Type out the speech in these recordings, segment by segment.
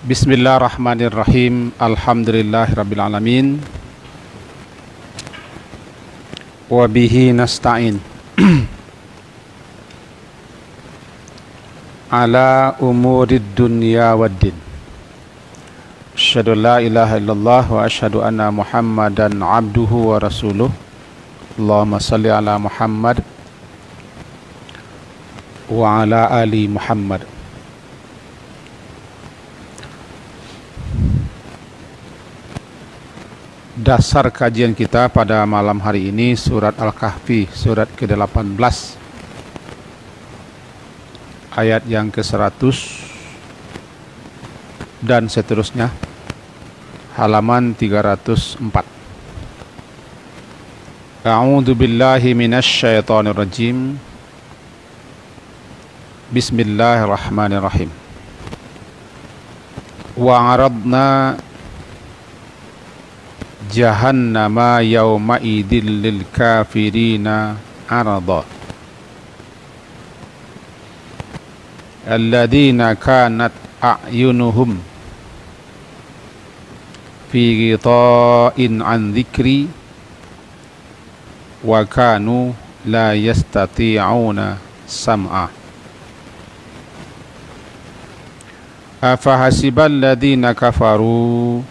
Bismillahirrahmanirrahim. Alhamdulillahirrabbilalamin. Wabihi nasta'in ala umurid dunya waddin. Asyhadu la ilaha illallah wa asyhadu anna Muhammadan abduhu wa rasuluh. Allahumma salli ala Muhammad wa ala ali Muhammad. Dasar kajian kita pada malam hari ini surat Al-Kahfi, surat ke-18, ayat yang ke-100 dan seterusnya, halaman 304. A'udzu billahi minasy syaithanir rajim. Bismillahirrahmanirrahim. Wa 'aradna jahannama yawma idil lil kafirina arada alladhina kanat a'yunuhum fi ghita'in an dhikri wa kanu la yastati'una sam'a afahasibal ladhina kafaru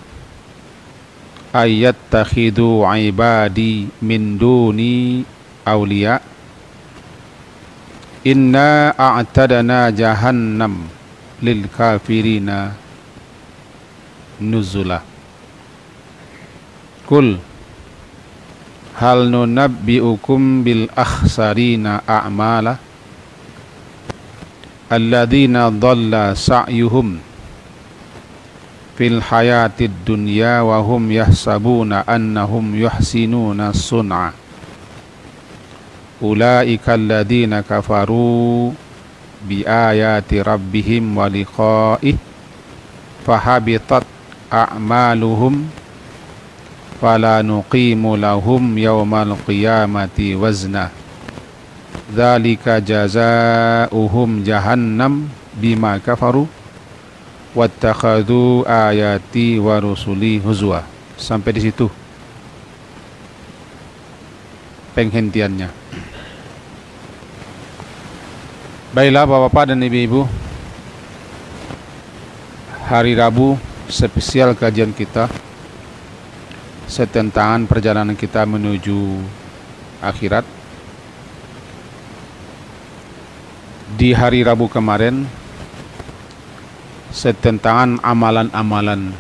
ayattakhidhu ibadi min duni awliya inna a'tadana jahannam lil kafirina nuzula. Kul hal nunabbi'ukum bil akhsarina a'mala alladhina dhalla sa'yuhum fil hayatid dunya wa hum yahsabuna annahum yuhsinuna sun'a ulaika alladhina kafaru bi ayati rabbihim wa liqa'ih fahabitat a'maluhum fala nuqimu lahum yawmal qiyamati wazna dzalika jazaohum jahannam bima kafaru wattakhadhu ayati wa rusuli huzwa. Sampai di situ penghentiannya. Baiklah Bapak-bapak dan Ibu-ibu, hari Rabu spesial kajian kita tentang perjalanan kita menuju akhirat. Di hari Rabu kemarin tentang amalan-amalan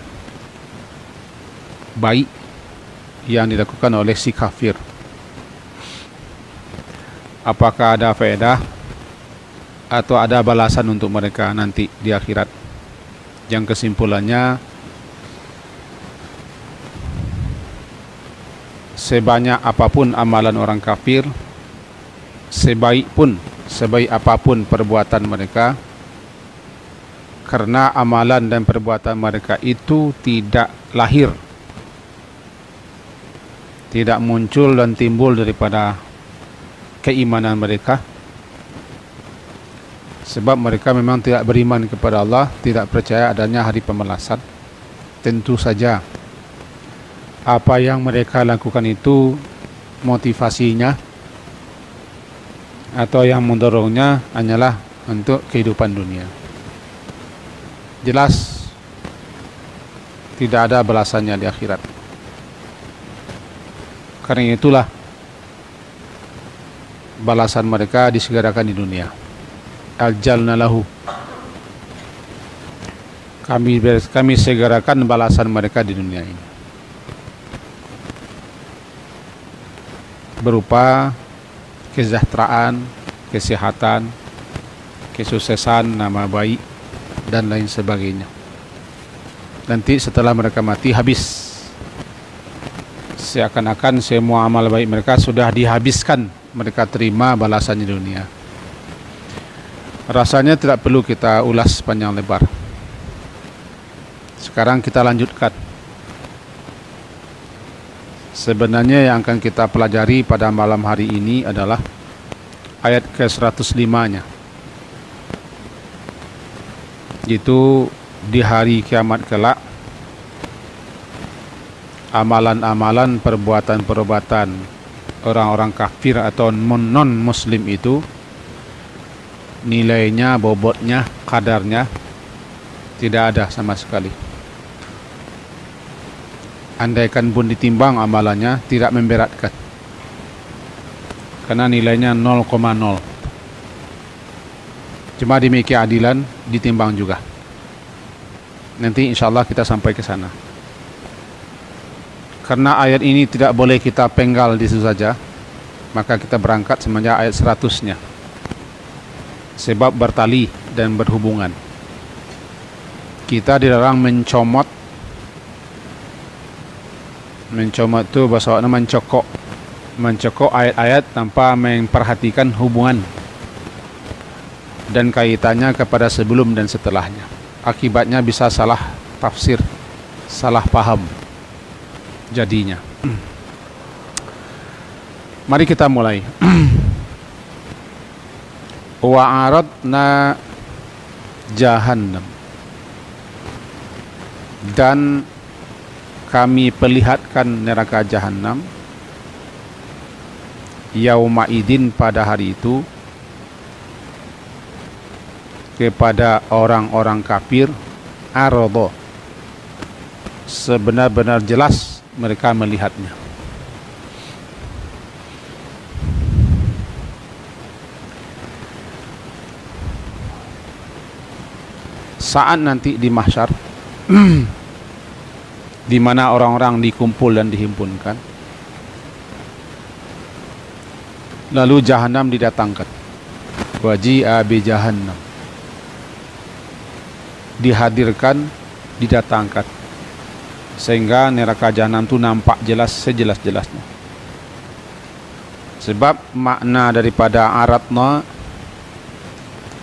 baik yang dilakukan oleh si kafir. Apakah ada faedah atau ada balasan untuk mereka nanti di akhirat? Yang kesimpulannya, sebanyak apapun amalan orang kafir, sebaik apapun perbuatan mereka, karena amalan dan perbuatan mereka itu tidak lahir, tidak muncul dan timbul daripada keimanan mereka, sebab mereka memang tidak beriman kepada Allah, tidak percaya adanya hari pembalasan. Tentu saja apa yang mereka lakukan itu motivasinya atau yang mendorongnya hanyalah untuk kehidupan dunia. Jelas tidak ada balasannya di akhirat. Karena itulah balasan mereka disegerakan di dunia. Aljalna lahu, kami segerakan balasan mereka di dunia ini berupa kesejahteraan, kesehatan, kesuksesan, nama baik, dan lain sebagainya. Nanti setelah mereka mati, habis. Seakan-akan semua amal baik mereka sudah dihabiskan, mereka terima balasannya di dunia. Rasanya tidak perlu kita ulas panjang lebar. Sekarang kita lanjutkan. Sebenarnya yang akan kita pelajari pada malam hari ini adalah ayat ke-105-nya. Itu di hari kiamat kelak, amalan-amalan, perbuatan-perbuatan orang-orang kafir atau non-muslim itu nilainya, bobotnya, kadarnya tidak ada sama sekali. Andaikan pun ditimbang amalannya tidak memberatkan, karena nilainya 0,0. Cuma demi keadilan ditimbang juga. Nanti insya Allah kita sampai ke sana. Karena ayat ini tidak boleh kita penggal di situ saja, maka kita berangkat semenjak ayat 100-nya. Sebab bertali dan berhubungan. Kita dilarang mencomot. Mencomot itu bahasa Arabnya mencokok. Mencokok ayat-ayat tanpa memperhatikan hubungan dan kaitannya kepada sebelum dan setelahnya. Akibatnya bisa salah tafsir, salah paham jadinya. Mari kita mulai. Wa aradna jahannam, dan kami perlihatkan neraka jahanam yauma idin pada hari itu kepada orang-orang kafir arada, sebenar-benar jelas mereka melihatnya. Saat nanti di mahsyar di mana orang-orang dikumpul dan dihimpunkan, lalu jahanam didatangkan. Waji'a bi jahannam, dihadirkan, didatangkan, sehingga neraka jahanam itu nampak jelas sejelas-jelasnya. Sebab makna daripada aradna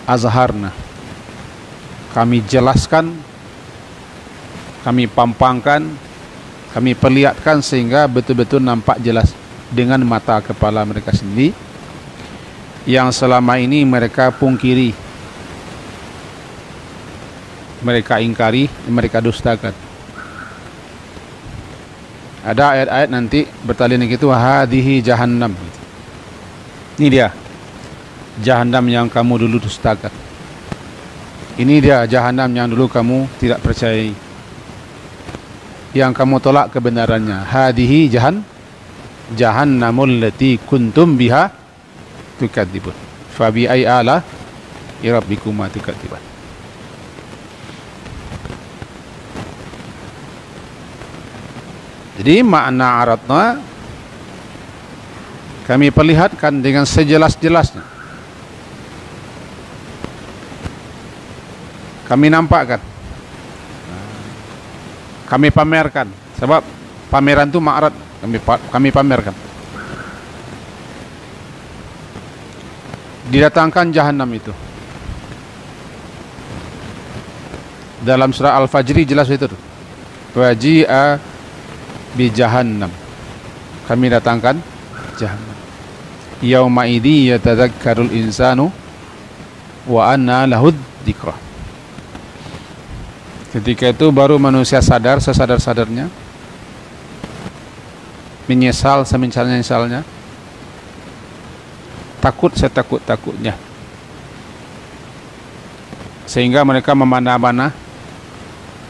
azharna, kami jelaskan, kami pampangkan, kami perlihatkan sehingga betul-betul nampak jelas dengan mata kepala mereka sendiri, yang selama ini mereka pungkiri, mereka ingkari, mereka dustakan. Ada ayat-ayat nanti bertalian gitu, hadhihi jahannam. Ini dia jahannam yang kamu dulu dustakan. Ini dia jahanam yang dulu kamu tidak percayai, yang kamu tolak kebenarannya. Hadhihi jahannamul lati kuntum biha tukadzibun. Fa bi ay ala rabbikuma tukadziban. Jadi makna aradna, kami perlihatkan dengan sejelas-jelasnya, kami nampakkan, kami pamerkan. Sebab pameran itu ma'rad, kami pamerkan. Didatangkan jahanam itu. Dalam surah Al-Fajr jelas itu. Waji'a bi jahannam, kami datangkan jahannam. Yauma idzi yatadzakkarul insanu wa anna lahud dzikra. Ketika itu baru manusia sadar sesadar-sadarnya, menyesal semenyesal-nyesalnya, takut setakut-takutnya, sehingga mereka memana-mana,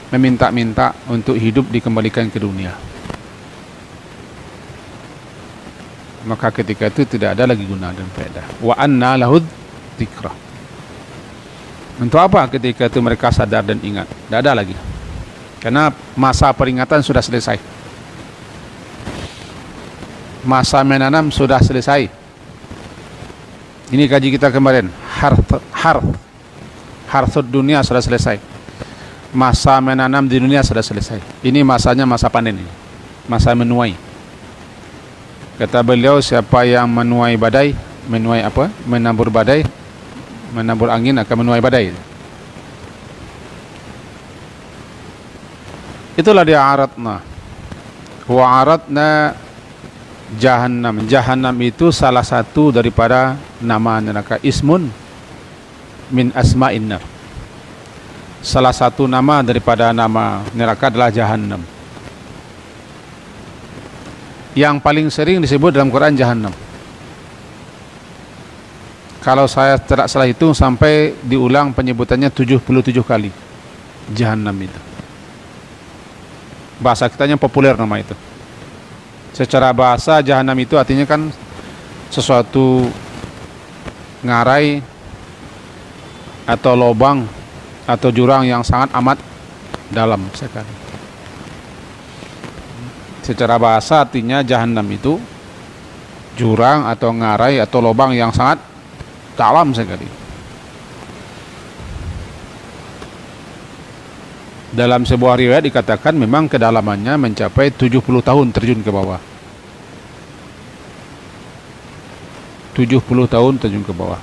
meminta-minta untuk hidup dikembalikan ke dunia. Maka ketika itu tidak ada lagi guna dan faedah. Wa anna lahud dzikra. Untuk apa ketika itu mereka sadar dan ingat? Tidak ada lagi, karena masa peringatan sudah selesai, masa menanam sudah selesai. Ini kaji kita kemarin, harthud dunia sudah selesai, masa menanam di dunia sudah selesai. Ini masanya masa panen, ini masa menuai. Kata beliau, siapa yang menuai badai, menuai apa? Menabur badai, menabur angin akan menuai badai. Itulah dia aradna. Wa aradna jahannam. Jahannam itu salah satu daripada nama neraka. Ismun min asma'in nar. Salah satu nama daripada nama neraka adalah jahannam. Yang paling sering disebut dalam Quran jahannam. Kalau saya tidak salah hitung sampai diulang penyebutannya 77 kali. Jahannam itu. Bahasa kitanya populer nama itu. Secara bahasa jahannam itu artinya kan sesuatu ngarai atau lubang atau jurang yang sangat amat dalam sekali. Secara bahasa artinya jahannam itu jurang atau ngarai atau lubang yang sangat dalam sekali. Dalam sebuah riwayat dikatakan memang kedalamannya mencapai 70 tahun terjun ke bawah. 70 tahun terjun ke bawah.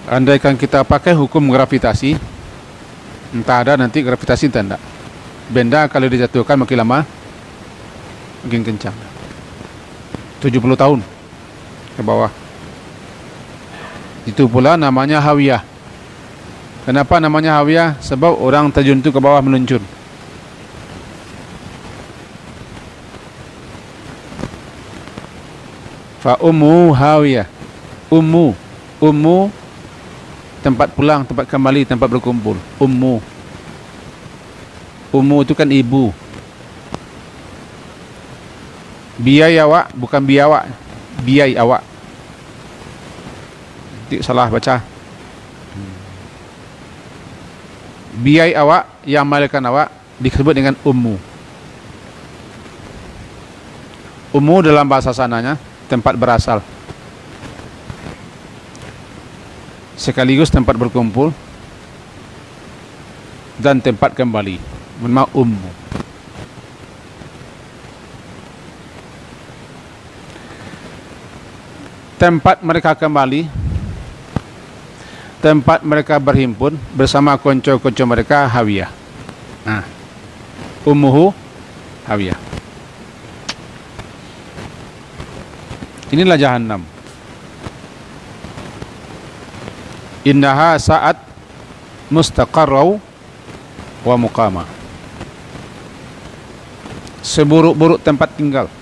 Andaikan kita pakai hukum gravitasi, entah ada nanti gravitasi entah enggak. Benda kalau dijatuhkan makin lama makin kencang. 70 tahun ke bawah. Itu pula namanya hawiyah. Kenapa namanya hawiyah? Sebab orang terjun itu ke bawah meluncur. Fa ummu hawiyah. Ummu tempat pulang, tempat kembali, tempat berkumpul. Ummu itu kan ibu. Biyai awak bukan biawak. Biyai awak. Salah baca. Biyai awak yang melahirkan awak disebut dengan ummu. Ummu dalam bahasa sananya tempat berasal, sekaligus tempat berkumpul dan tempat kembali. Nama ummu. Tempat mereka kembali, tempat mereka berhimpun bersama konco-konco mereka hawiyah. Nah, ummuhu hawiyah. Inilah jahannam. Innaha sa'at mustaqarrau wa muqama. Seburuk-buruk tempat tinggal,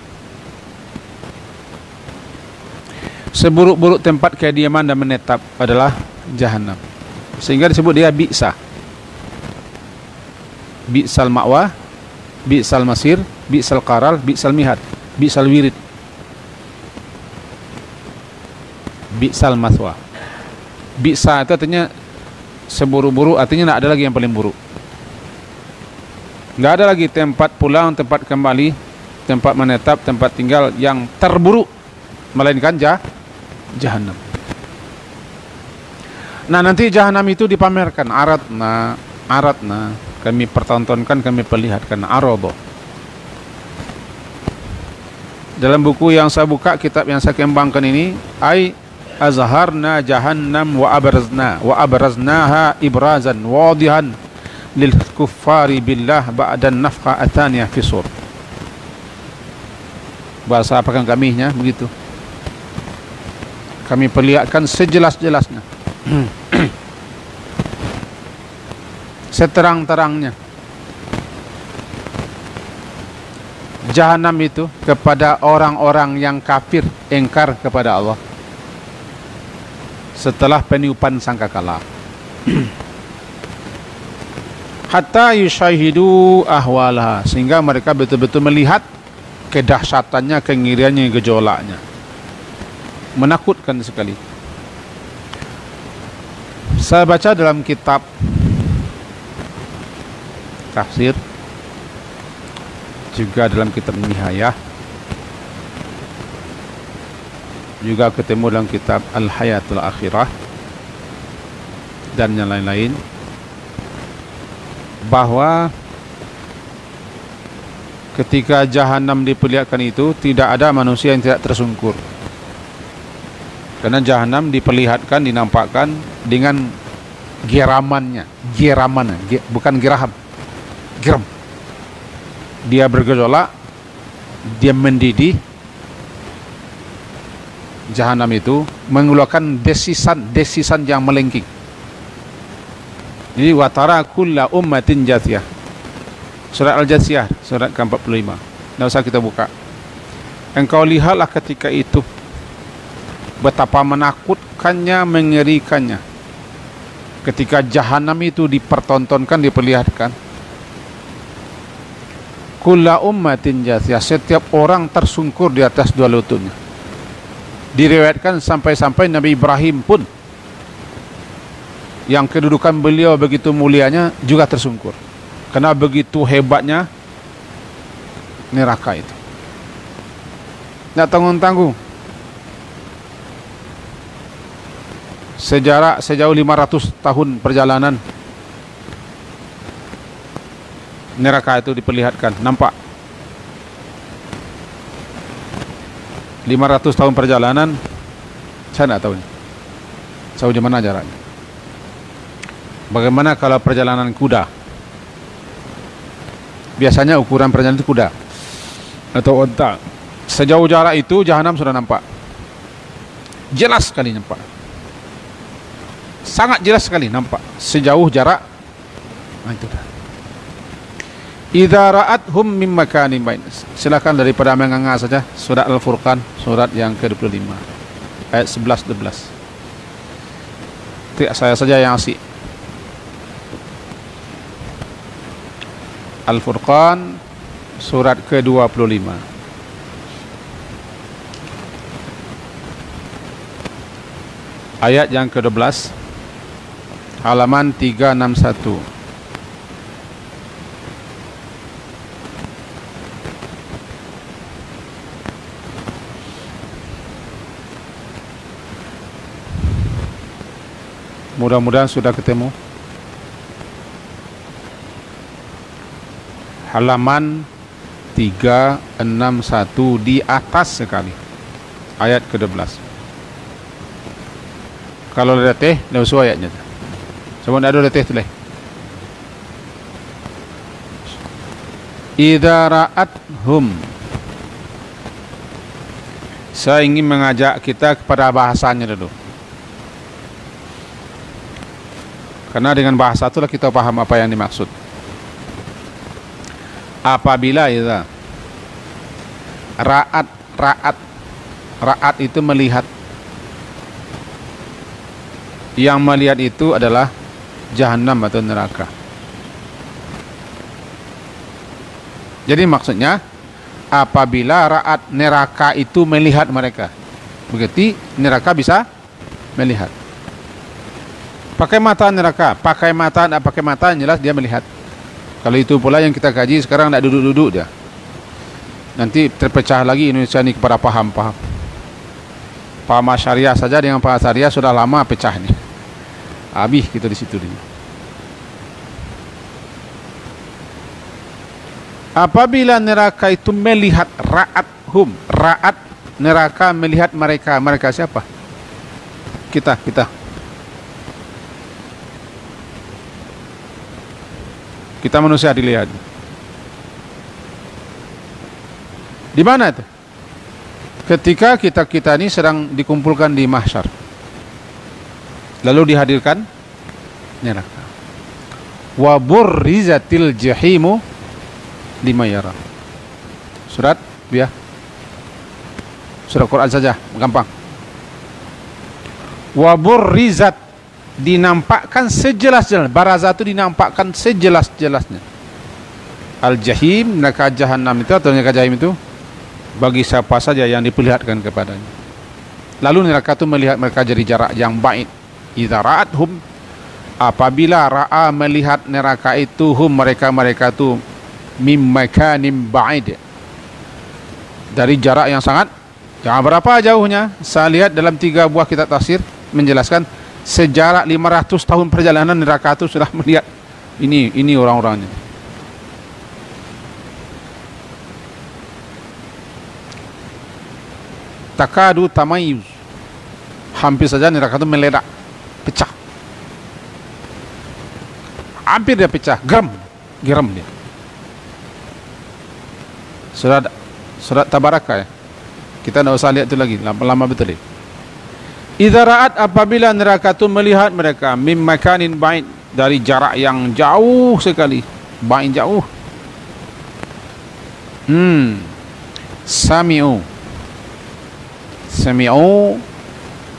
seburuk-buruk tempat kediaman dan menetap adalah jahannam. Sehingga disebut dia bi'sa. Bi'sal ma'wa, bi'sal masir, bi'sal qarar, bi'sal mihad, bi'sal wirid, bi'sal mathwa. Bi'sa itu artinya seburuk-buruk, artinya tidak ada lagi yang paling buruk. Tidak ada lagi tempat pulang, tempat kembali, tempat menetap, tempat tinggal yang terburuk, melainkan jahannam. Nah, nanti jahannam itu dipamerkan. Aradna, kami pertontonkan, kami perlihatkan. Arada. Dalam buku yang saya buka, kitab yang saya kembangkan ini, azharna jahannam wa abraznaha ibrazan wadihan lil kuffari billah ba'dan nafqa athaniyah fi sur. Bahasa apakan kaminya begitu. Kami perlihatkan sejelas-jelasnya, seterang-terangnya jahannam itu kepada orang-orang yang kafir, engkar kepada Allah setelah peniupan sangkakala. Hatta yushahidu ahwalaha, sehingga mereka betul-betul melihat kedahsyatannya, kengiriannya, gejolaknya. Menakutkan sekali. Saya baca dalam kitab tafsir, juga dalam kitab Nihayah, juga ketemu dalam kitab Al-Hayatul Akhirah dan yang lain-lain, bahwa ketika jahannam diperlihatkan itu tidak ada manusia yang tidak tersungkur. Karena jahannam diperlihatkan, dinampakkan dengan geramannya, bukan geraham, geram, dia bergejolak, dia mendidih. Jahanam itu mengeluarkan desisan yang melengking. Jadi watara kulla ummatin jathiyah. Surat Al-Jathiyah, surat ke-45. Tidak usah kita buka. Engkau lihatlah ketika itu betapa menakutkannya, mengerikannya. Ketika jahanam itu dipertontonkan, diperlihatkan. Kulla ummatin jathiyah, setiap orang tersungkur di atas dua lututnya. Diriwayatkan sampai-sampai Nabi Ibrahim pun yang kedudukan beliau begitu mulianya juga tersungkur, karena begitu hebatnya neraka itu. Tidak tanggung-tanggung. Sejauh 500 tahun perjalanan neraka itu diperlihatkan, nampak. 500 tahun perjalanan, saya tidak tahu jauh di mana jaraknya. Bagaimana kalau perjalanan kuda? Biasanya ukuran perjalanan itu kuda atau onta. Sejauh jarak itu jahanam sudah nampak. Jelas sekali nampak. Sangat jelas sekali nampak. Sejauh jarak. Nah itu dah. Idza ra'athum min makanin bain. Silakan daripada menganga saja surat Al-Furqan, surat yang ke-25 ayat 11-12. Tidak saya saja yang asik. Al-Furqan surat ke-25 ayat yang ke-12, halaman 361. Mudah-mudahan sudah ketemu. Halaman 361 di atas sekali, ayat ke-12. Kalau ada teh, dah usul ayatnya. Coba ada teh tu leh. Idza ra'athum. Saya ingin mengajak kita kepada bahasanya dulu. Karena dengan bahasa itulah kita paham apa yang dimaksud. Apabila idza ra'at itu melihat. Yang melihat itu adalah jahanam atau neraka. Jadi maksudnya apabila ra'at neraka itu melihat mereka, begitu neraka bisa melihat. Pakai mata neraka, pakai mata, tidak pakai mata, yang jelas dia melihat. Kalau itu pula yang kita kaji sekarang, tidak duduk-duduk dia. Nanti terpecah lagi Indonesia ini kepada paham-paham. Paham syariah saja dengan paham syariah sudah lama pecah nih. Habis kita di situ dulu. Apabila neraka itu melihat ra'at neraka melihat mereka. Mereka siapa? Kita. Kita manusia dilihat. Di mana itu? Ketika kita ini sedang dikumpulkan di mahsyar, lalu dihadirkan neraka. Wa burrizatil jahimu liman yara. Surat biar surat Quran saja, gampang. Wa burrizat, dinampakkan sejelas-jelas. Baraza itu dinampakkan sejelas-jelasnya. Al-Jahim, neraka jahanam itu atau neraka jahim itu bagi siapa saja yang diperlihatkan kepadanya. Lalu neraka itu melihat mereka dari jarak yang baik. Idza ra'athum, apabila ra'a melihat neraka itu, mereka itu mim makanim ba'id, dari jarak yang sangat, jangan berapa jauhnya. Saya lihat dalam 3 buah kitab tafsir menjelaskan sejarak 500 tahun perjalanan neraka itu sudah melihat ini orang-orangnya. Takadu tamayuz, hampir saja neraka itu meledak, pecah, hampir dia pecah, geram dia. Surat Tabaraka ya. Kita tidak usah lihat itu lagi, lama betul ya. Idza ra'at, apabila neraka itu melihat mereka, mim makanin ba'id, dari jarak yang jauh sekali, ba'id jauh. Sami'u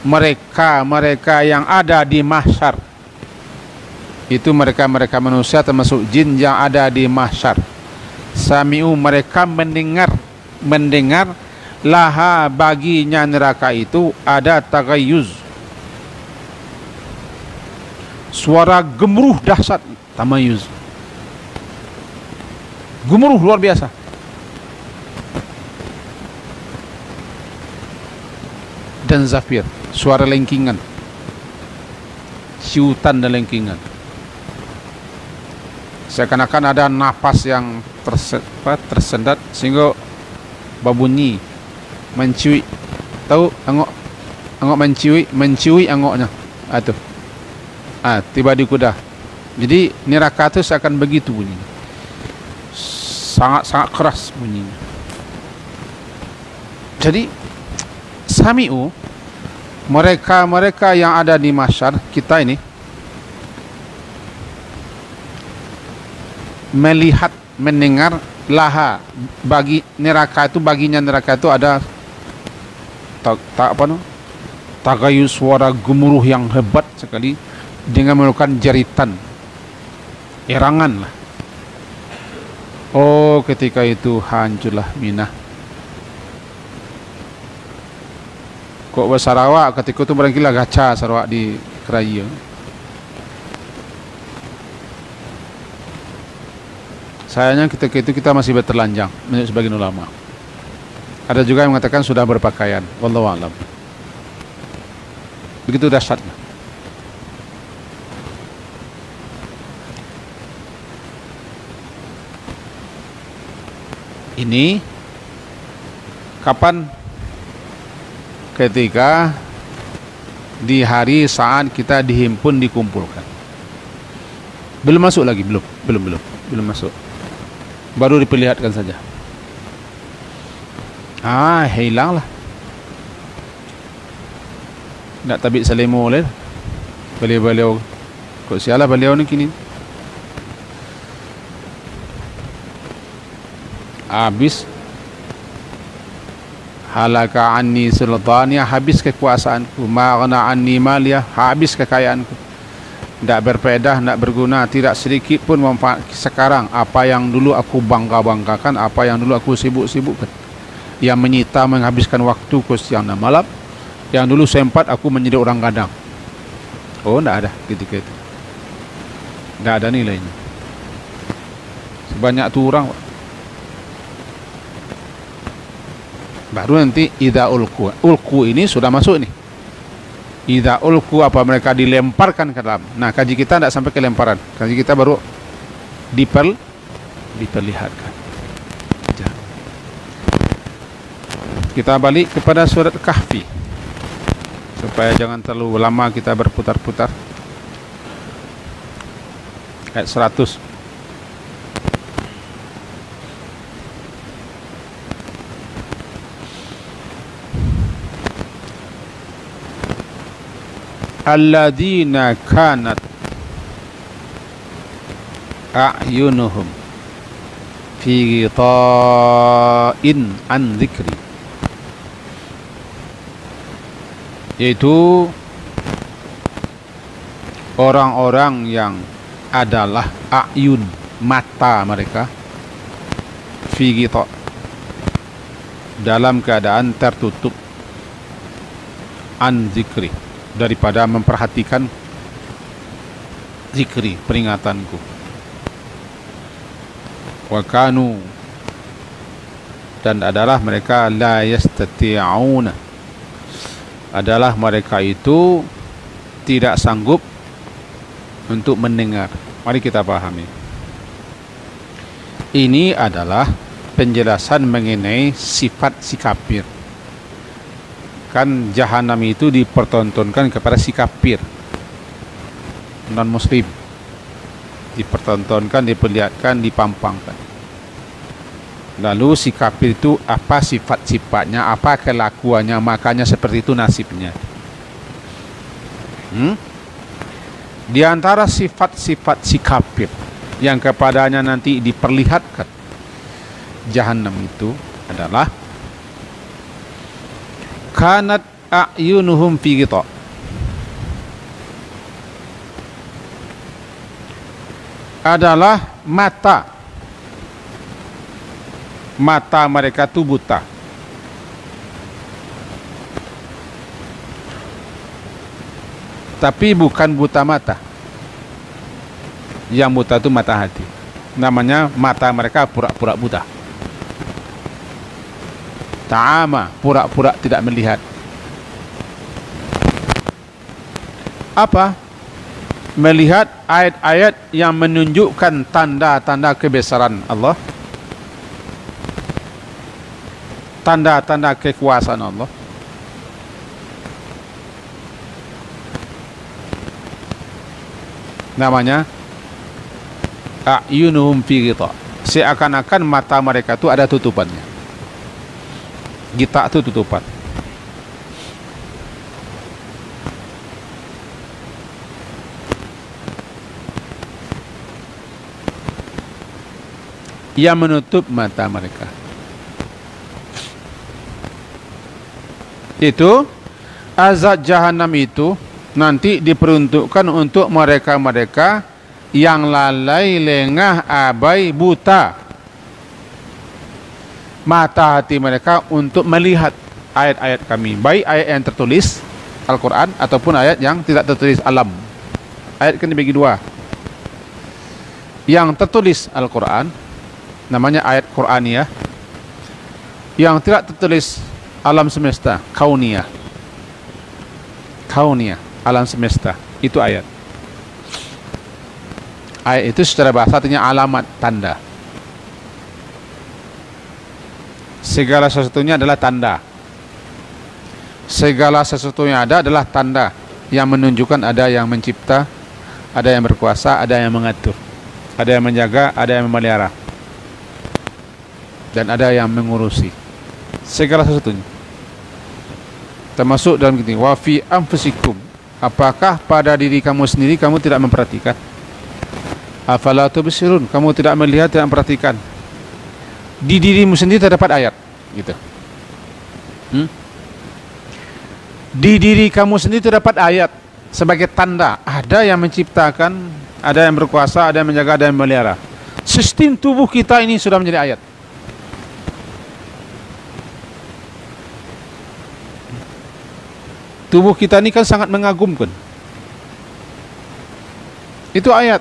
mereka yang ada di mahsyar. Itu mereka manusia termasuk jin yang ada di mahsyar. Sami'u, mereka mendengar laha, baginya neraka itu ada tagayyuz, suara gemuruh dahsyat, tamayuz, gemuruh luar biasa. Dan zafir, suara lengkingan, siutan dan lengkingan, seakan-akan ada napas yang tersendat sehingga berbunyi, menciui, tahu angok menciui angoknya, itu tiba di kuda. Jadi neraka itu seakan begitu bunyinya, sangat keras bunyinya. Jadi sami'u, mereka yang ada di mahsyar, kita ini melihat, mendengar laha, bagi neraka itu, baginya neraka itu ada tagayus, suara gemuruh yang hebat sekali dengan melakukan jeritan, erangan lah. Oh, ketika itu hancurlah Minah. Kok Sarawak ketika itu barangkali gacha Sarawak di Keraya. Sayangnya ketika itu kita masih bertelanjang menurut sebagian ulama. Ada juga yang mengatakan sudah berpakaian. Wallahu a'lam. Begitu dahsyatnya. Ini kapan? Ketika di hari saat kita dihimpun, dikumpulkan. Belum masuk lagi, belum masuk. Baru diperlihatkan saja. Hilanglah. Nak tabik salimu oleh beliau kok sialah beliau ni kini. Habis halaka anni sultaniya, habis kekuasaanku, maghna anni maliyah, habis kekayaanku, tidak berfaedah, tidak berguna, tidak sedikit pun manfaat sekarang. Apa yang dulu aku bangga-banggakan, apa yang dulu aku sibuk-sibukkan, yang menyita menghabiskan waktuku siang dan malam, yang dulu sempat aku menjadi orang gadang. Oh, tidak ada ketika itu, tidak ada nilainya. Sebanyak tu orang, baru nanti idza ulku ini sudah masuk nih. Idza ulku, apa mereka dilemparkan ke dalam. Nah, kaji kita tidak sampai ke lemparan. Kaji kita baru diperlihatkan. Kita balik kepada surat Kahfi supaya jangan terlalu lama kita berputar-putar. Ayat 100. Alladzina kanat a'yunuhum fi ghita'in an dzikri, yaitu orang-orang yang adalah a'yun, mata mereka, fi ghita', dalam keadaan tertutup, an dzikri, daripada memperhatikan zikri, peringatanku. Wa kanu, dan adalah mereka, la yastati'una, adalah mereka itu tidak sanggup untuk mendengar. Mari kita pahami. Ini adalah penjelasan mengenai sifat si kafir. Kan jahanam itu dipertontonkan kepada si kafir, non muslim, dipertontonkan, diperlihatkan, dipampangkan. Lalu si kafir itu apa sifat-sifatnya, apa kelakuannya, makanya seperti itu nasibnya. Di antara sifat-sifat si kafir yang kepadanya nanti diperlihatkan Jahannam itu adalah kanat a'yunuhum fi ghita, adalah mata mereka itu buta. Tapi bukan buta mata. Yang buta itu mata hati. Namanya mata mereka pura-pura buta. Ta'ama, pura-pura tidak melihat. Apa? Melihat ayat-ayat yang menunjukkan tanda-tanda kebesaran Allah, tanda-tanda kekuasaan Allah. Namanya a'yunuhum fi ghita. Seakan-akan mata mereka itu ada tutupannya. Ghita itu tutupan. Yang menutup mata mereka. Itu azab Jahannam itu nanti diperuntukkan untuk mereka-mereka yang lalai, lengah, abai, buta mata hati mereka untuk melihat ayat-ayat kami, baik ayat yang tertulis Al-Quran ataupun ayat yang tidak tertulis alam. Ayat kan dibagi dua. Yang tertulis Al-Quran namanya ayat Qur'aniyah, yang tidak tertulis alam semesta, kauniyah, alam semesta, itu ayat. Ayat itu secara bahasa artinya alamat, tanda. Segala sesuatunya adalah tanda. Segala sesuatu yang ada adalah tanda yang menunjukkan ada yang mencipta, ada yang berkuasa, ada yang mengatur, ada yang menjaga, ada yang memelihara, dan ada yang mengurusi segala sesuatunya. Termasuk dalam gini, wa fi anfusikum, apakah pada diri kamu sendiri kamu tidak memperhatikan? Afala tubsirun, kamu tidak melihat, tidak memperhatikan. Di dirimu sendiri terdapat ayat, gitu. Di diri kamu sendiri terdapat ayat sebagai tanda ada yang menciptakan, ada yang berkuasa, ada yang menjaga, ada yang memelihara. Sistem tubuh kita ini sudah menjadi ayat. Tubuh kita ini kan sangat mengagumkan. Itu ayat.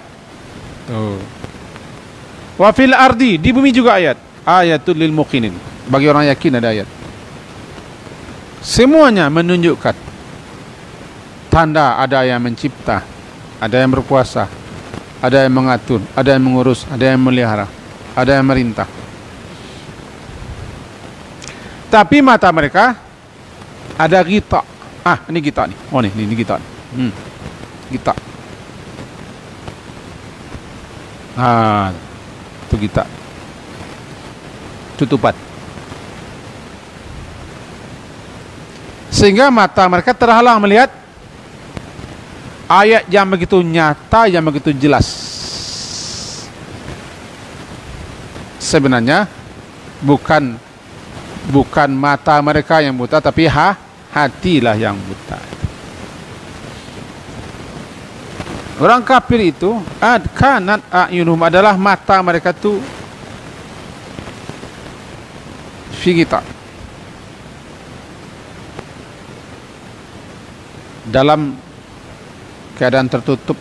Wa fil ardi, di bumi juga ayat. Ayatul lil muqinin, bagi orang yakin ada ayat. Semuanya menunjukkan tanda ada yang mencipta, ada yang berkuasa, ada yang mengatur, ada yang mengurus, ada yang memelihara, ada yang merintah. Tapi mata mereka ada ghita. Ini ghita nih. Oh ini ghita. Ghita. Itu ghita. Tutupan. Sehingga mata mereka terhalang melihat ayat yang begitu nyata, yang begitu jelas. Sebenarnya bukan mata mereka yang buta, tapi hatilah yang buta. Orang kafir itu kanat a'yunuhum, adalah mata mereka itu fi ghita, dalam keadaan tertutup,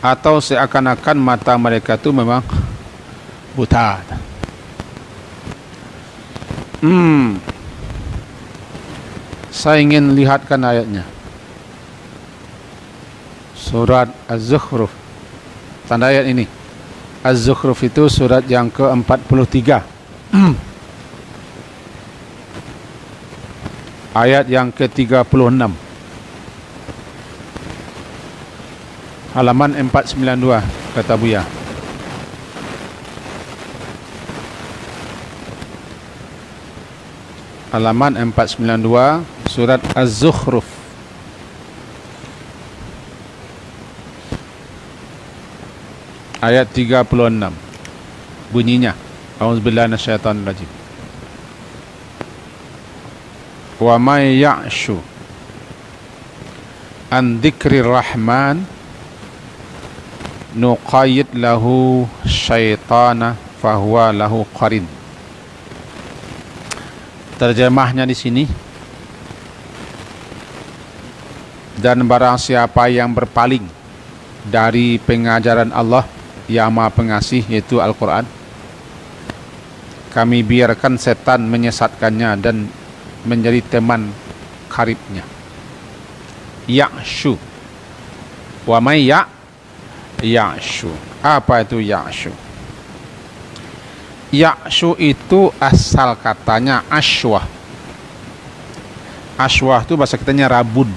atau seakan-akan mata mereka itu memang buta. Saya ingin lihatkan ayatnya. Surat Az-Zukhruf. Tanda ayat ini. Az-Zukhruf itu surat yang ke-43. Ayat yang ke-36. Halaman 492 kata Buya. halaman 492 surat Az-Zukhruf. Ayat 36. Bunyinya, A'udzubillahi minasyaitonirrajim. Wa may ya'shu an dzikrir rahman nuqayyid lahu syaitana fahuwa lahu qarin. Terjemahnya di sini, dan barang siapa yang berpaling dari pengajaran Allah yang Maha Pengasih, yaitu Al-Quran, kami biarkan setan menyesatkannya dan menjadi teman karibnya. Ya'shu. Wa may ya'shu. Apa itu ya'shu? Ya'shu itu asal katanya asywah. Asywah itu bahasa kitanya rabun.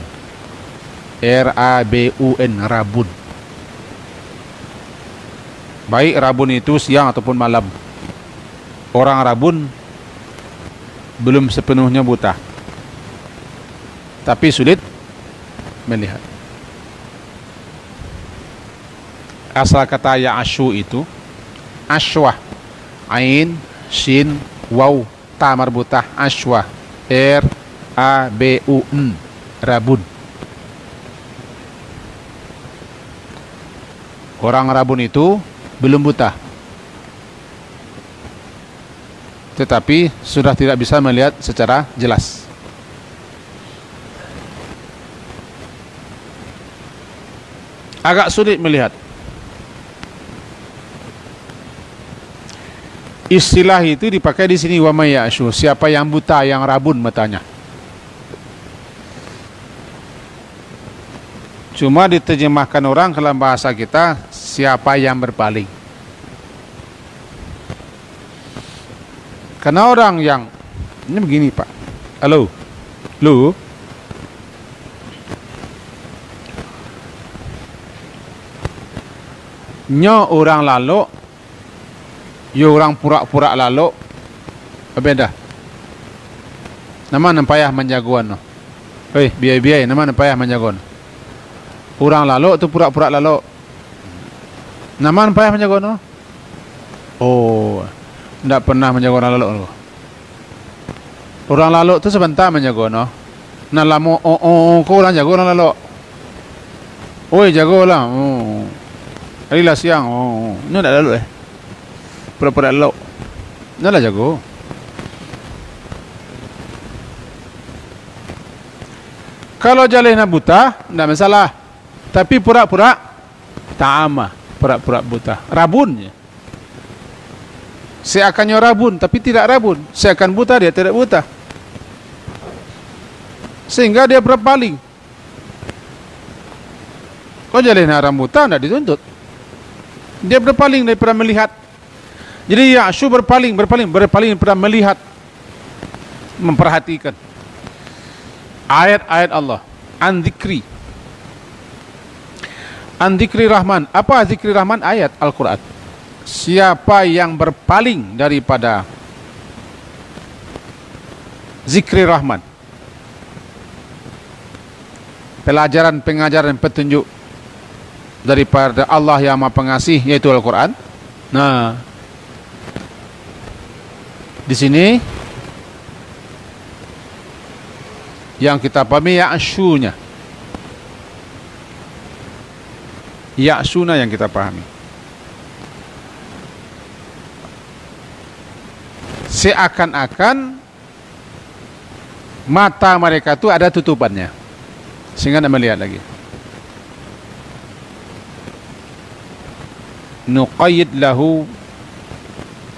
R-A-B-U-N, rabun. Baik rabun itu siang ataupun malam. Orang rabun belum sepenuhnya buta, tapi sulit melihat. Asal kata ya'shu itu asywah, ain, shin, waw, ta marbutah, asywah, R-A-B-U-N, rabun. Orang rabun itu belum buta, tetapi sudah tidak bisa melihat secara jelas. Agak sulit melihat. Istilah itu dipakai di sini, wa may ya'shu, siapa yang buta, yang rabun matanya. Cuma diterjemahkan orang dalam bahasa kita, siapa yang berpaling. Karena orang yang ini begini, Pak. Halo, lu nyo orang lalu, yo orang pura-pura lalu, beda. Nama nempayah menjagoan no. Hei, biaya-biaya, nama nempayah menjagoan. Orang lalu tu pura-pura lalu. Nama nempayah menjagoan no. Oh, tidak pernah menjaga orang lalu. Orang lalu tu sebentar menjaga no. Nah lama kau orang jaga orang lalu. Oi jaga lah. Oh. Hari lah siang. Oh, ini tak lalu pura-pura lalu. Ini lah jaga. Kalau jalan buta, tidak masalah. Tapi pura-pura ta'ama, pura-pura buta, rabunnya. Seakannya rabun, tapi tidak rabun. Seakan buta, dia tidak buta. Sehingga dia berpaling. Kau jalan orang buta, tidak dituntut. Dia berpaling daripada melihat. Jadi ya'shu berpaling daripada melihat, memperhatikan ayat-ayat Allah. An dzikri rahman. Apa zikri rahman? Ayat Al-Quran. Siapa yang berpaling daripada zikri rahman, pelajaran, pengajaran, petunjuk daripada Allah yang Maha Pengasih, yaitu Al-Quran. Nah, di sini yang kita pahami ya'shunya, ya'shuna yang kita pahami. Seakan-akan mata mereka itu ada tutupannya, sehingga tidak melihat lagi. Nuqayyid lahu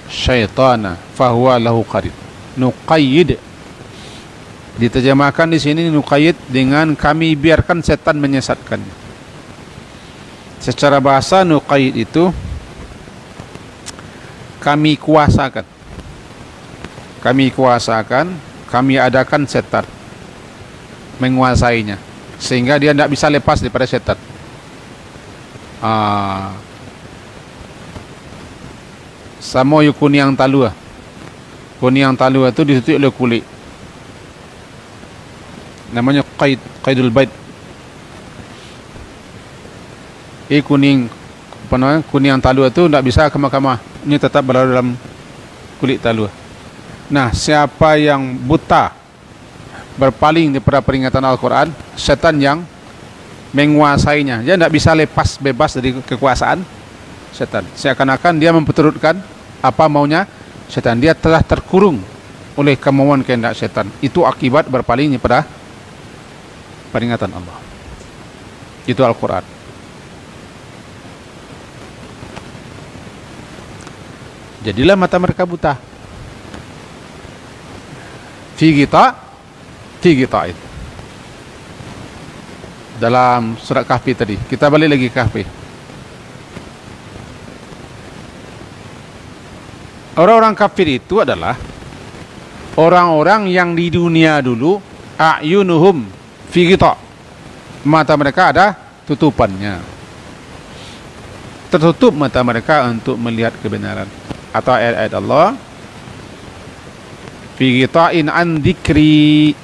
syaitana fahuwa lahu qarin. Nuqayyid diterjemahkan di sini, nuqayyid dengan kami biarkan setan menyesatkan. Secara bahasa nuqayyid itu kami kuasakan. Kami kuasakan, kami adakan setan menguasainya, sehingga dia tidak bisa lepas daripada setan. Sama yu kuning talua. Kuning talua itu ditutup oleh kulit. namanya qaidul bait. Kuning, apa namanya, kuning talua itu tidak bisa ke mahkamah, ini tetap berada dalam kulit talua. Nah, siapa yang buta berpaling daripada peringatan Al-Quran, setan yang menguasainya. Dia tidak bisa lepas bebas dari kekuasaan setan. Seakan-akan dia memperturutkan apa maunya setan. Dia telah terkurung oleh kemauan kehendak setan. Itu akibat berpalingnya pada peringatan Allah. Itu Al-Quran. Jadilah mata mereka buta. Fi ghita'in. Dalam surat Kahfi tadi. Kita balik lagi Kahfi. Orang-orang kafir itu adalah orang-orang yang di dunia dulu a'yunuhum fi ghita'. Mata mereka ada tutupannya. Tertutup mata mereka untuk melihat kebenaran atau ayat-ayat Allah. Fi ghita'in an dzikri.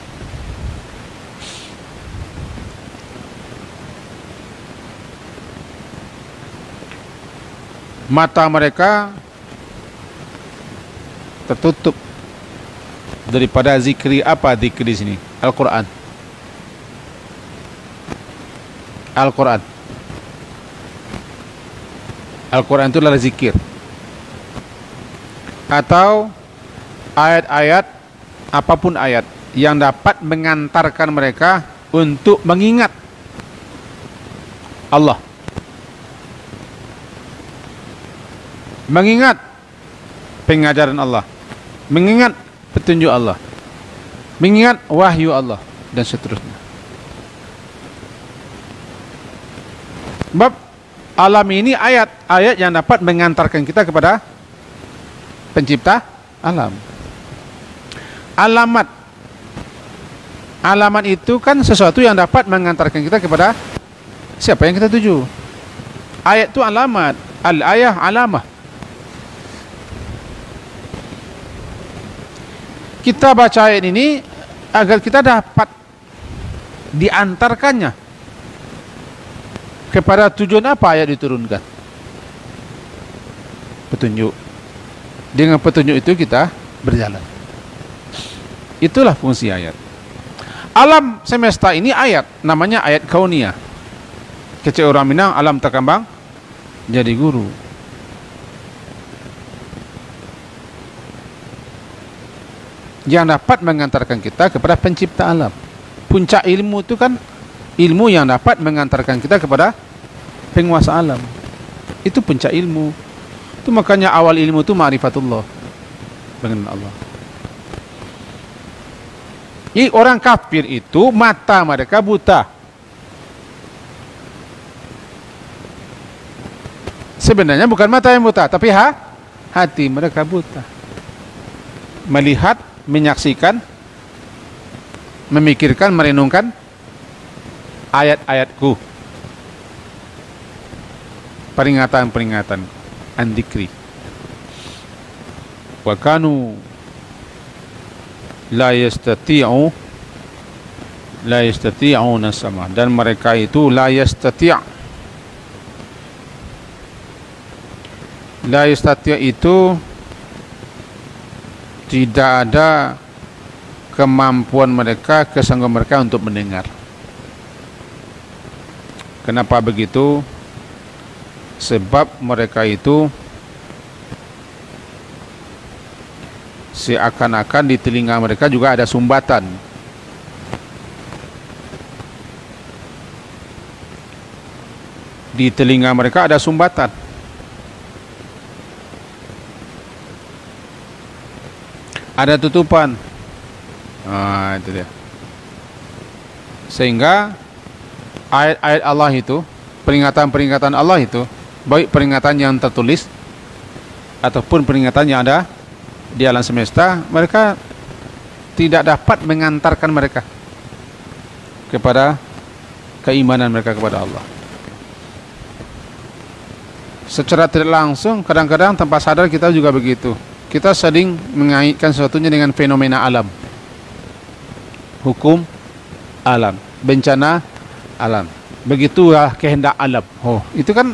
Mata mereka tertutup daripada zikri. Apa zikri di sini? Al-Quran. Al-Quran. Al-Quran itu adalah zikir atau ayat-ayat, apapun ayat yang dapat mengantarkan mereka untuk mengingat Allah, mengingat pengajaran Allah, mengingat petunjuk Allah, mengingat wahyu Allah, dan seterusnya. Sebab alam ini ayat-ayat yang dapat mengantarkan kita kepada pencipta alam. Alamat itu kan sesuatu yang dapat mengantarkan kita kepada siapa yang kita tuju. Ayat itu alamat, al-ayah alamah. Kita baca ayat ini agar kita dapat diantarkannya kepada tujuan apa ayat diturunkan. Petunjuk. Dengan petunjuk itu kita berjalan. Itulah fungsi ayat. Alam semesta ini ayat, namanya ayat kauniyah. Kecil orang Minang, alam terkembang jadi guru. Yang dapat mengantarkan kita kepada pencipta alam. Puncak ilmu itu kan ilmu yang dapat mengantarkan kita kepada penguasa alam. Itu puncak ilmu. Itu makanya awal ilmu itu ma'rifatullah, mengenal Allah. Jadi orang kafir itu mata mereka buta. Sebenarnya bukan mata yang buta, tapi hati mereka buta. Melihat, menyaksikan, memikirkan, merenungkan ayat-ayatku, peringatan-peringatan, an-dzikri. Wa kanu la yastati'una sama, dan mereka itu la yastati' itu tidak ada kemampuan mereka, kesanggupan mereka untuk mendengar. Kenapa begitu? Sebab mereka itu seakan-akan di telinga mereka juga ada sumbatan. Di telinga mereka ada sumbatan. Ada tutupan. Itu dia. Sehingga ayat-ayat Allah itu, peringatan-peringatan Allah itu, baik peringatan yang tertulis ataupun peringatan yang ada di alam semesta, mereka tidak dapat mengantarkan mereka kepada keimanan mereka kepada Allah. Secara tidak langsung, kadang-kadang tanpa sadar kita juga begitu. Kita sering mengaitkan sesuatunya dengan fenomena alam, hukum alam, bencana alam. Begitulah kehendak alam. Oh, itu kan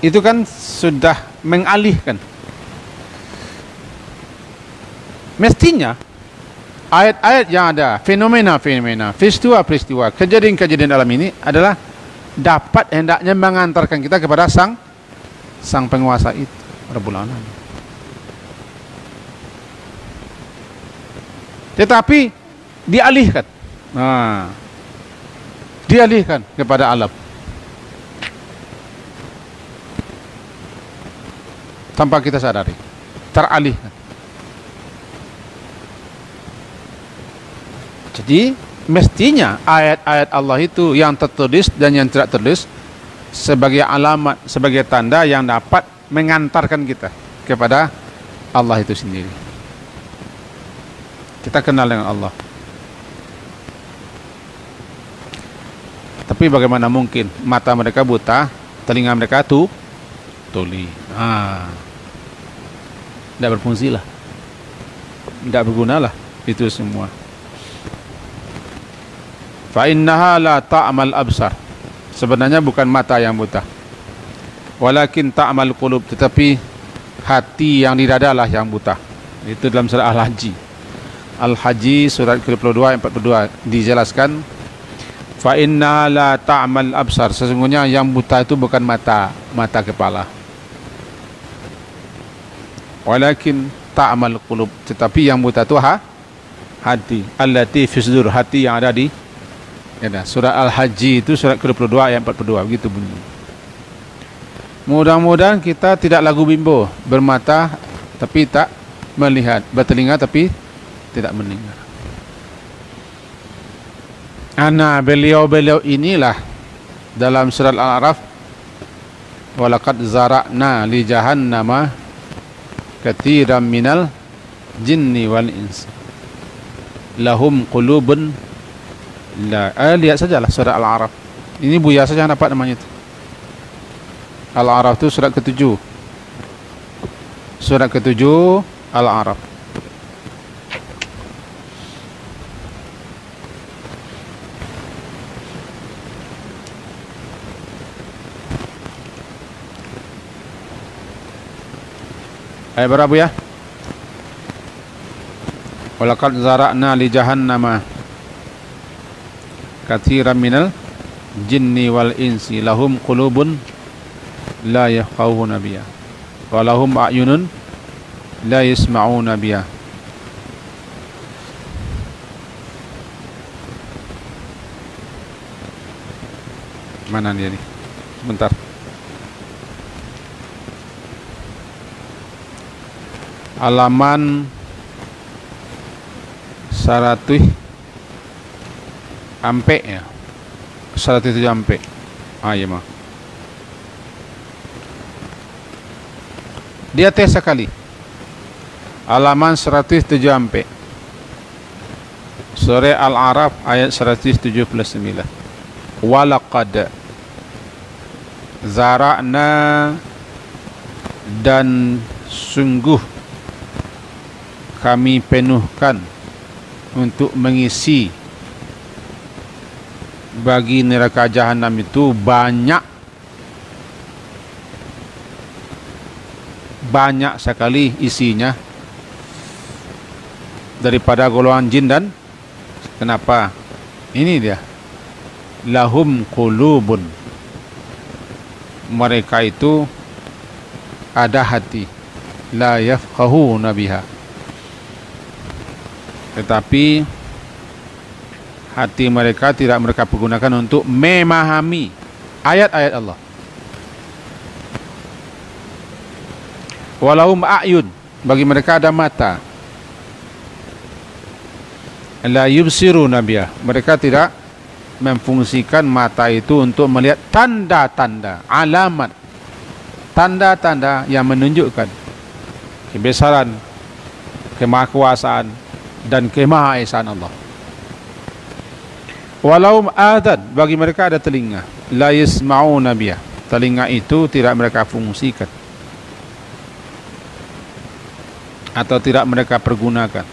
itu kan sudah mengalihkan. Mestinya ayat-ayat yang ada, fenomena-fenomena, peristiwa-peristiwa, kejadian-kejadian dalam ini adalah dapat hendaknya mengantarkan kita kepada sang penguasa itu, Rabbul Alamin. Tetapi dialihkan. Dialihkan kepada alam. Tanpa kita sadari, teralihkan. Jadi mestinya ayat-ayat Allah itu yang tertulis dan yang tidak tertulis sebagai alamat, sebagai tanda yang dapat mengantarkan kita kepada Allah itu sendiri. Kita kenal dengan Allah. Tapi bagaimana mungkin mata mereka buta, telinga mereka tuli. Tidak berfungsi lah, tidak berguna lah itu semua. Fa innaha la ta'mal absar. Sebenarnya bukan mata yang buta, walakin ta'mal qulub, tetapi hati yang di dada lah yang buta. Itu dalam surah Al-Haji. Al-Haji surat ke-22 ayat 42 dijelaskan, fa inna la ta'mal absar, sesungguhnya yang buta itu bukan mata kepala, walakin ta'mal qulub, tetapi yang buta itu hati, allati fi sudur, hati yang ada di surah Al-Haji itu surat ke-22 ayat 42, begitu bunyi. Mudah-mudahan kita tidak lagu bimbo, bermata tapi tak melihat, bertelinga tapi tidak mendengar. Beliau inilah dalam surat Al-A'raf, walaqad zara'na li jahannama katsiran minal jinni wal ins lahum qulubun lihat sajalah surat Al-A'raf. Ini Buya saja dapat namanya itu. Al-A'raf itu surat ke-7. Surat ke-7 Al-A'raf. Ayat berapa ya? Walaqad zara'na li jahannama katsiran minal jinni wal insi lahum qulubun la yafqahuna biha wa lahum a'yunun la yasma'una biha. Mana dia nih? Sebentar. Halaman 100 ampe ya, 107 ampe. Iya mah. Dia tes sekali. Halaman 107 ampe. Surah Al-A'raf ayat 179. Walaqad zara'na, dan sungguh kami penuhkan untuk mengisi bagi neraka jahanam itu banyak sekali isinya daripada golongan jin dan kenapa? Ini dia, lahum qulubun, mereka itu ada hati, la yafqahuna biha, tetapi hati mereka tidak mereka pergunakan untuk memahami ayat-ayat Allah. Walahum a'yun, bagi mereka ada mata, la yubsiruna biha, mereka tidak memfungsikan mata itu untuk melihat tanda-tanda, alamat, tanda-tanda yang menunjukkan kebesaran, kemahakuasaan dan kemahaesaan Allah. Walau adan, bagi mereka ada telinga, la yasma'una biha, telinga itu tidak mereka fungsikan atau tidak mereka pergunakan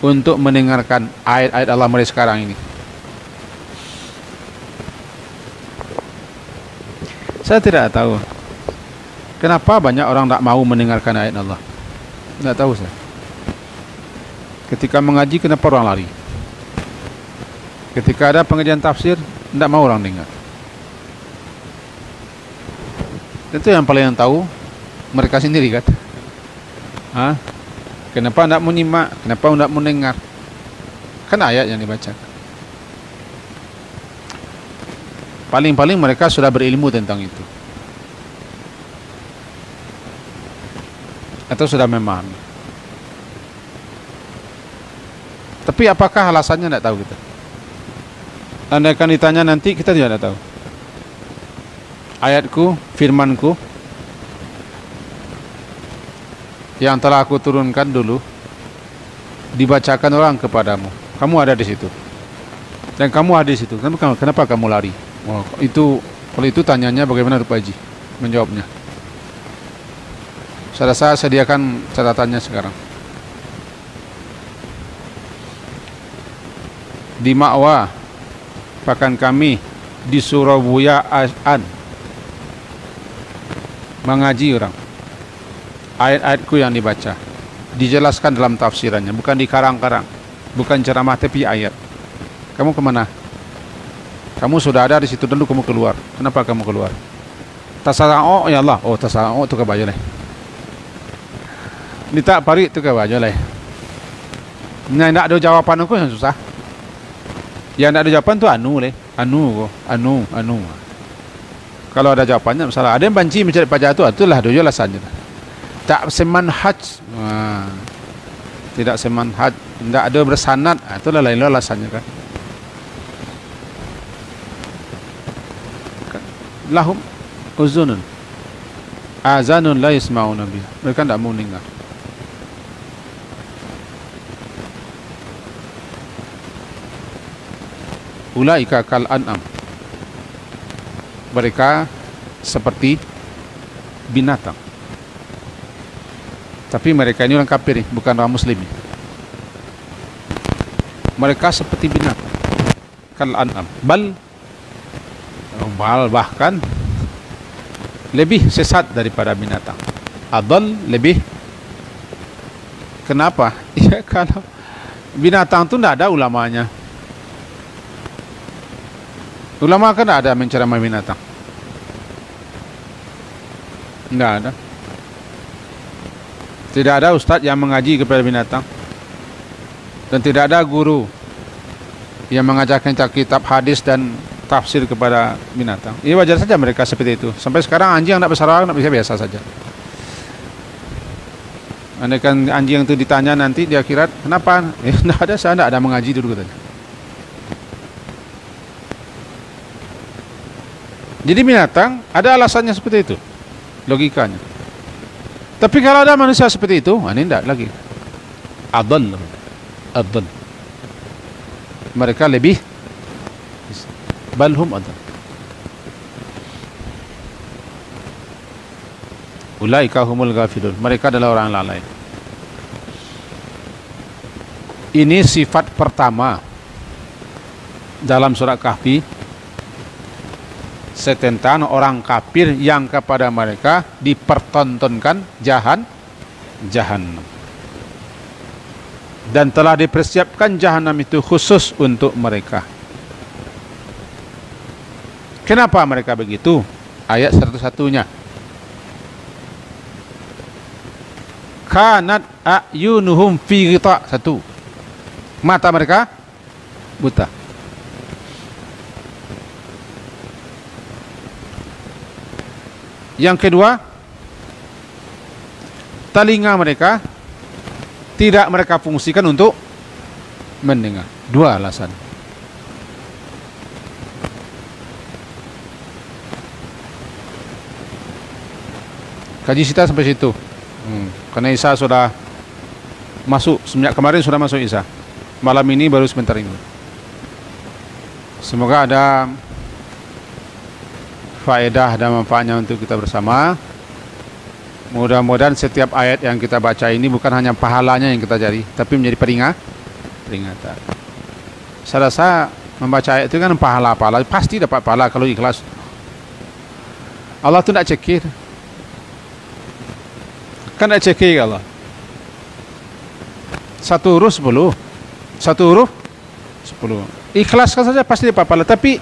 untuk mendengarkan ayat-ayat Allah mulai sekarang ini? Saya tidak tahu. Kenapa banyak orang tak mau mendengarkan ayat Allah? Tidak tahu saya. Ketika mengaji, kenapa orang lari? Ketika ada pengajian tafsir, tidak mau orang dengar. Itu yang paling tahu mereka sendiri kan. Kenapa tidak mau nyimak? Kenapa tidak mau dengar? Kan ayat yang dibaca. Paling-paling mereka sudah berilmu tentang itu, atau sudah memahami. Tapi apakah alasannya tidak tahu kita? Anda akan ditanya nanti, kita tidak tahu. Ayatku, firmanku yang telah aku turunkan dulu dibacakan orang kepadamu. Kamu ada di situ. Dan kamu ada di situ. Kenapa kamu lari? Oh, kalau itu tanyanya bagaimana Pak Haji menjawabnya? Saya sediakan catatannya sekarang. Di Ma'wa, bahkan kami di Surabaya mengaji orang. Ayat-ayatku yang dibaca dijelaskan dalam tafsirannya, bukan dikarang-karang, bukan ceramah tapi ayat. Kamu kemana? Kamu sudah ada di situ dulu, kamu keluar. Kenapa kamu keluar? Tasawuf ya Allah. Oh, tasawuf itu ke baju leh. Ini tak pari itu ke baju leh. Nah, tidak ada jawaban aku yang susah. Yang tidak ada jawaban tu leh. Anu. Kalau ada jawabannya, misalnya ada yang banci mencari pajak itulah dojo alasannya. Tak semanhaj. Tidak semanhaj, tidak ada bersanad, itulah lain alasannya kan. Lahum uzunun azanun la yasma'una biha. Mereka tidak mau dengar. Ulaika kal an'am. Mereka seperti binatang. Tapi mereka ini orang kafir, bukan orang muslim. Mereka seperti binatang. Kal an'am. Bahkan lebih sesat daripada binatang. Adal lebih. Kenapa? Ya kalau binatang itu tidak ada ulamanya. Ulama kan ada menceramai binatang. Tidak ada. Tidak ada ustadz yang mengaji kepada binatang. Dan tidak ada guru yang mengajarkan kitab hadis dan tafsir kepada binatang. Ini wajar saja mereka seperti itu. Sampai sekarang anjing yang tidak besar tidak bisa biasa saja. Andaikan anjing itu ditanya nanti di akhirat, kenapa? Tidak ada, saya tidak ada mengaji dulu katanya. Jadi binatang ada alasannya seperti itu, logikanya. Tapi kalau ada manusia seperti itu, ini tidak lagi. Adal. Mereka lebih balhum adal. Ulaika humul ghafilun. Mereka adalah orang lalai. Ini sifat pertama dalam surat Kahfi tentang orang kafir yang kepada mereka dipertontonkan jahanam. Dan telah dipersiapkan jahanam itu khusus untuk mereka. Kenapa mereka begitu? Ayat 101-nya. Kanat a'yunuhum fi ghita. Satu, mata mereka buta. Yang kedua, telinga mereka tidak mereka fungsikan untuk mendengar. Dua alasan. Kaji kita sampai situ. Karena Isa sudah masuk, semenjak kemarin sudah masuk Isa. Malam ini baru sebentar ini. Semoga ada faedah dan manfaatnya untuk kita bersama. Mudah-mudahan setiap ayat yang kita baca ini bukan hanya pahalanya yang kita cari, tapi menjadi peringatan. Saya rasa membaca ayat itu kan pahala-pahala, pasti dapat pahala kalau ikhlas. Allah tuh tidak cekir, kan tidak cekir Allah. Satu huruf 10, satu huruf 10. Ikhlaskan saja pasti dapat pahala. Tapi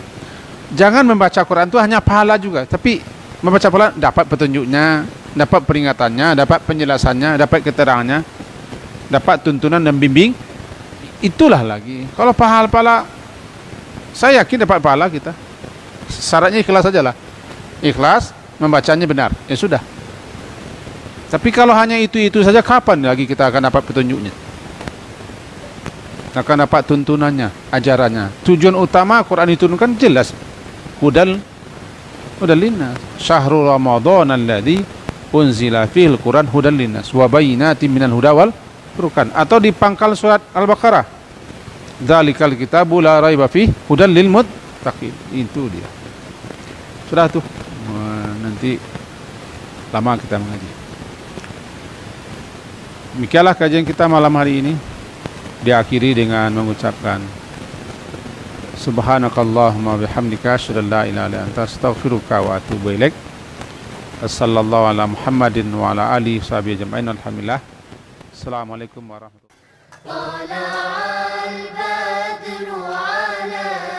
jangan membaca Quran itu hanya pahala juga, tapi membaca Quran dapat petunjuknya, dapat peringatannya, dapat penjelasannya, dapat keterangannya, dapat tuntunan dan bimbing. Itulah lagi. Kalau pahala-pahala, saya yakin dapat pahala kita. Syaratnya ikhlas saja lah. Ikhlas, membacanya benar, ya sudah. Tapi kalau hanya itu saja, kapan lagi kita akan dapat petunjuknya, akan dapat tuntunannya, ajarannya? Tujuan utama Quran diturunkan jelas, hudal linnas, syahrul ramadhan alladzi unzila fihil Quran hudal linnas wa bayyinatin minal huda wal furqan. Atau di pangkal surat Al-Baqarah, dzalikal kitabu la raiba fih hudal lil muttaqin. Itu dia. Sudah tuh. Nanti lama kita mengaji. Demikianlah kajian kita malam hari ini, diakhiri dengan mengucapkan subhanakallahumma bihamdika asyhadu an la ilaha illa anta astaghfiruka wa atubu ilaik. Wassallallahu ala Muhammadin wa ala alihi washabihi ajma'in. Alhamdulillah. Assalamualaikum warahmatullahi wabarakatuh.